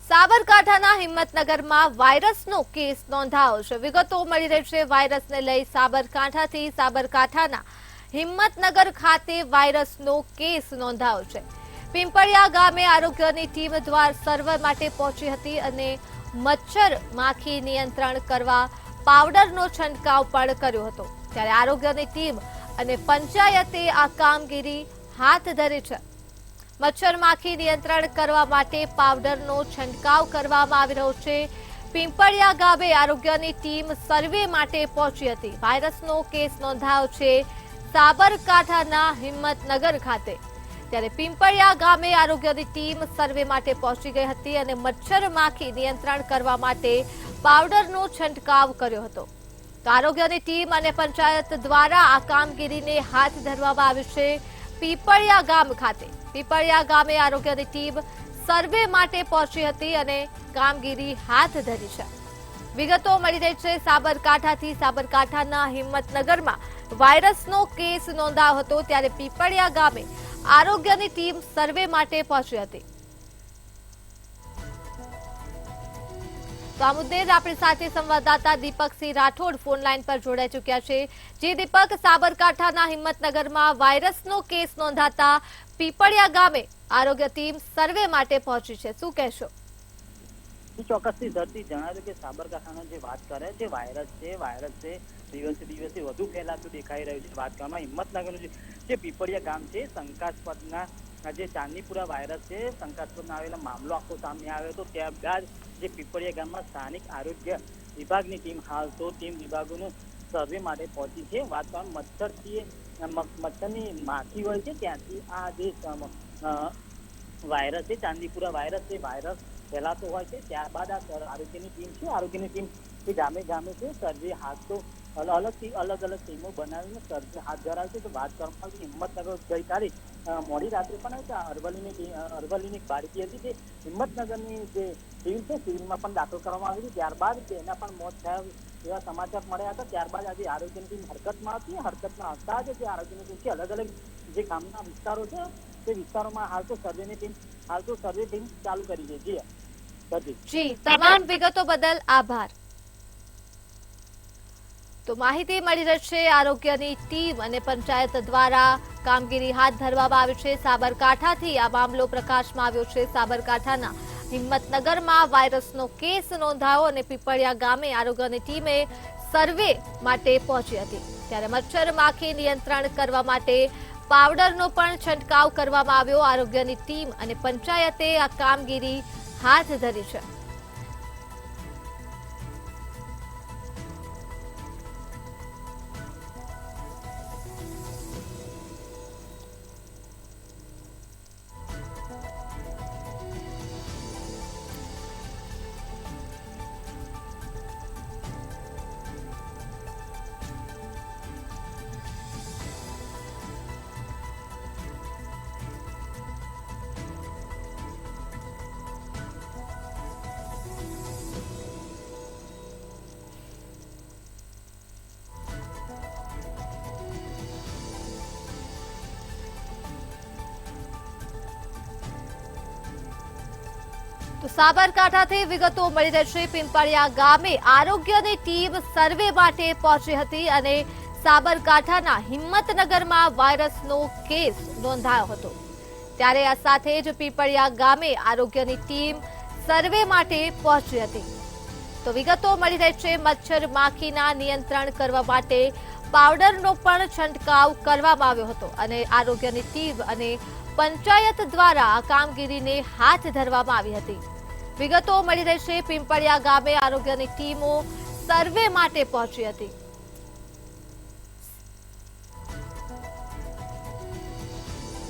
સાબરકાંઠાના હિંમતનગરમાં વાયરસનો કેસ નોંધાયો છે। વિગતો મળી રહી છે। વાયરસને લઈ સાબરકાંઠાથી સાબરકાંઠાના હિંમતનગર ખાતે વાયરસનો કેસ નોંધાયો છે। પિંપળિયા ગામે આરોગ્યની ટીમ દ્વારા સર્વે માટે પહોંચી હતી અને મચ્છર માખી નિયંત્રણ કરવા પાવડરનો છંટકાવ પણ કર્યો હતો। ત્યારે આરોગ્યની ટીમ અને પંચાયતે આ કામગીરી હાથ ધરી છે। મચ્છર માખી નિયંત્રણ કરવા માટે પાવડરનો છંટકાવ કરવામાં આવી રહ્યો છે। પિંપળિયા ગામે આરોગ્યની ટીમ સર્વે માટે પહોંચી હતી। વાયરસનો કેસ નોંધાયો છે સાબરકાંઠાના હિંમતનગર ખાતે। ત્યારે પિંપળિયા ગામે આરોગ્યની ટીમ સર્વે માટે પહોંચી ગઈ હતી અને મચ્છર માખી નિયંત્રણ કરવા માટે પાવડરનો છંટકાવ કર્યો હતો। તો આરોગ્યની ટીમ અને પંચાયત દ્વારા આ કામગીરીને હાથ ધરવામાં આવી છે। પીપળિયા ગામ ખાતે પીપળિયા ગામે આરોગ્યની ટીમ સર્વે માટે પહોંચી હતી અને કામગીરી હાથ ધરી છે। વિગતો મળી રહી છે। સાબરકાંઠાથી સાબરકાંઠાના હિંમતનગરમાં વાયરસનો કેસ નોંધાયો હતો। ત્યારે પીપળિયા ગામે આરોગ્યની ટીમ સર્વે માટે પહોંચી હતી। તો આ મુદ્દે આપણી સાથે સંવાદદાતા દીપકસિંહ રાઠોડ ફોન લાઈન પર જોડાઈ ચૂક્યા છે। જે દીપક, સાબરકાંઠાના હિંમતનગરમાં વાયરસનો કેસ નોંધાતા પીપળિયા ગામે આરોગ્ય ટીમ સર્વે માટે પહોંચી છે, શું કહેશો? ચોક્કસથી ધરતી જણાવ્યું કે સાબરકાંઠાનો જે વાત કરે જે વાયરસ છે દિવસે દિવસે વધુ ફેલાતું દેખાઈ રહ્યું છે। વાત કરવામાં હિંમતનગરનું જે પીપળિયા ગામ છે, શંકાસ્પદના જે ચાંદીપુરા વાયરસ છે, શંકાસ્પદના આવેલા મામલો આખો સામે આવ્યો હતો। ત્યારબાદ જે પીપળિયા ગામમાં સ્થાનિક આરોગ્ય વિભાગની ટીમ હાલ તો ટીમ વિભાગોનું સર્વે માટે પહોંચી છે। વાત કરવામાં મચ્છરની માખી હોય છે ત્યાંથી આ જે વાયરસ છે ચાંદીપુરા વાયરસ છે, વાયરસ ફેલાતો હોય છે। ત્યારબાદ આ આરોગ્યની ટીમ છે, આરોગ્યની ટીમ એ ગામે ગામે છે સર્વે હાથ તો અલગ અલગ ટીમો બનાવીને સર્વે હાથ ધરાવે છે। તો વાત કરવામાં હિંમતનગર ગઈકાલે મોડી રાત્રે પણ અરવલ્લીની બાળકી હતી તે હિંમતનગરની જે સિવિલ છે સિવિલમાં પણ દાખલ કરવામાં આવી હતી। ત્યારબાદ તેના પણ મોત થયા એવા સમાચાર મળ્યા હતા। ત્યારબાદ આજે આરોગ્યની ટીમ હરકતમાં હતી। હરકતમાં આવતા જ જે આરોગ્યની ટીમ છે અલગ અલગ જે ગામના વિસ્તારો છે તે વિસ્તારોમાં હાલ તો સર્વે ટીમ ચાલુ કરી છે। જી, તમામ વિગતો બદલ આભાર। તો માહિતી મળી રહી છે આરોગ્યની ટીમ અને પંચાયત દ્વારા કામગીરી હાથ ધરવામાં આવી છે। સાબરકાંઠાથી આ મામલો પ્રકાશમાં આવ્યો છે। સાબરકાંઠાના હિંમતનગરમાં વાયરસનો કેસ નોંધાયો અને પીપળિયા ગામે આરોગ્યની ટીમે સર્વે માટે પહોંચી હતી। ત્યારે મચ્છર માખી નિયંત્રણ કરવા માટે પાવડરનો પણ છંટકાવ કરવામાં આવ્યો। આરોગ્યની ટીમ અને પંચાયતે આ કામગીરી હાથ ધરી છે। તો સાબરકાંઠાથી વિગતો મળી રહી છે। પિંપળિયા ગામે આરોગ્યની ટીમ સર્વે માટે પહોંચી હતી અને સાબરકાંઠાના હિંમતનગરમાં વાયરસનો કેસ નોંધાયો હતો। ત્યારે આ સાથે જ પીપળિયા ગામે આરોગ્યની ટીમ સર્વે માટે પહોંચી હતી। તો વિગતો મળી રહી છે મચ્છર માખીના નિયંત્રણ કરવા માટે પાવડરનો પણ છંટકાવ કરવામાં આવ્યો હતો અને આરોગ્યની ટીમ અને પંચાયત દ્વારા આ કામગીરીને હાથ ધરવામાં આવી હતી। વિગતો મળી રહી છે પિંપળિયા ગામે આરોગ્યની ટીમો સર્વે માટે પહોંચી હતી।